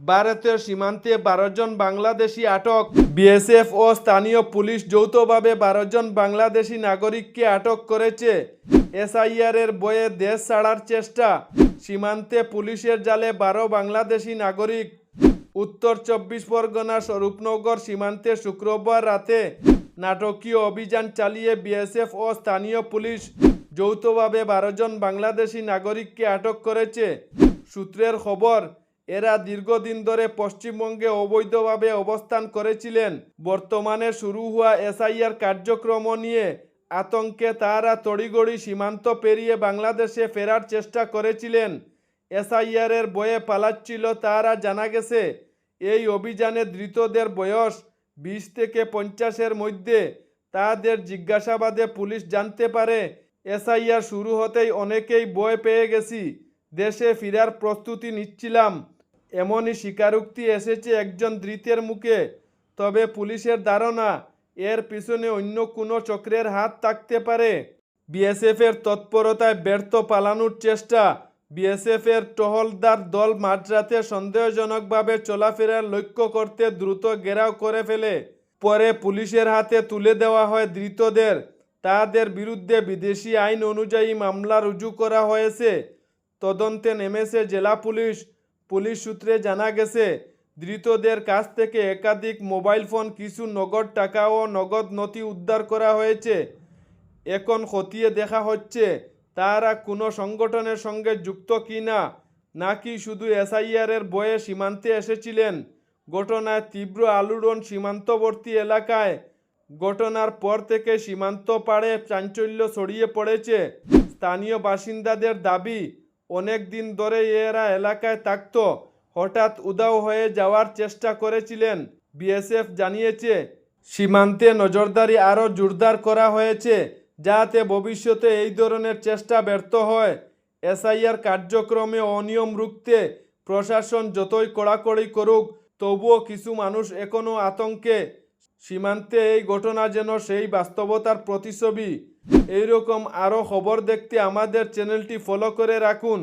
ভারতের সীমান্তে 12 জন বাংলাদেশি আটক। বিএসএফ ও স্থানীয় পুলিশ যৌথভাবে 12 জন বাংলাদেশি নাগরিককে আটক করেছে। এসআইআর এর বয়ে দেশ ছাড়ার চেষ্টা, সীমান্তে পুলিশের জালে 12 বাংলাদেশি নাগরিক। উত্তর 24 পরগনার স্বরূপনগর সীমান্তে শুক্রবার রাতে নাটকীয় অভিযান চালিয়ে বিএসএফ ও স্থানীয় পুলিশ যৌথভাবে 12 জন বাংলাদেশি নাগরিককে আটক করেছে। সূত্রের খবর, এরা দীর্ঘদিন ধরে পশ্চিমবঙ্গে অবৈধভাবে অবস্থান করেছিলেন। বর্তমানে শুরু হওয়া এসআইআর কার্যক্রম নিয়ে আতঙ্কে তারা তড়িঘড়ি সীমান্ত পেরিয়ে বাংলাদেশে ফেরার চেষ্টা করেছিলেন। এসআইআর এর বয়ে পালাচ্ছিল তারা। জানা গেছে, এই অভিযানে ধৃতদের বয়স 20 থেকে 50-এর মধ্যে। তাদের জিজ্ঞাসাবাদে পুলিশ জানতে পারে, এসআইআর শুরু হতেই অনেকেই ভয় পেয়ে গেছি, দেশে ফেরার প্রস্তুতি নিচ্ছিলাম, এমনই স্বীকারোক্তি এসেছে একজন ধৃতের মুখে। তবে পুলিশের ধারণা, এর পিছনে অন্য কোনো চক্রের হাত থাকতে পারে। বিএসএফের তৎপরতায় ব্যর্থ পালানোর চেষ্টা। বিএসএফের টহলদার দল মাঝরাতে সন্দেহজনকভাবে চলাফেরার লক্ষ্য করতে দ্রুত ঘেরাও করে ফেলে। পরে পুলিশের হাতে তুলে দেওয়া হয় ধৃতদের। তাদের বিরুদ্ধে বিদেশি আইন অনুযায়ী মামলা রুজু করা হয়েছে। তদন্তে নেমেছে জেলা পুলিশ। পুলিশ সূত্রে জানা গেছে, ধৃতদের কাছ থেকে একাধিক মোবাইল ফোন, কিছু নগদ টাকা ও নগদ নথি উদ্ধার করা হয়েছে। এখন খতিয়ে দেখা হচ্ছে তারা কোনো সংগঠনের সঙ্গে যুক্ত কিনা, নাকি শুধু এসআইআর এর বয়ে সীমান্তে এসেছিলেন। ঘটনায় তীব্র আলোড়ন সীমান্তবর্তী এলাকায়। ঘটনার পর থেকে সীমান্ত পাড়ে চাঞ্চল্য ছড়িয়ে পড়েছে। স্থানীয় বাসিন্দাদের দাবি, অনেক দিন ধরে এরা এলাকায় থাকত, হঠাৎ উধাও হয়ে যাওয়ার চেষ্টা করেছিলেন। বিএসএফ জানিয়েছে, সীমান্তে নজরদারি আরও জোরদার করা হয়েছে, যাতে ভবিষ্যতে এই ধরনের চেষ্টা ব্যর্থ হয়। এসআইআর কার্যক্রমে অনিয়ম রুখতে প্রশাসন যতই কড়াকড়ি করুক, তবুও কিছু মানুষ এখনও আতঙ্কে। সীমান্তে এই ঘটনা যেন সেই বাস্তবতার প্রতিছবি। এইরকম আরও খবর দেখতে আমাদের চ্যানেলটি ফলো করে রাখুন।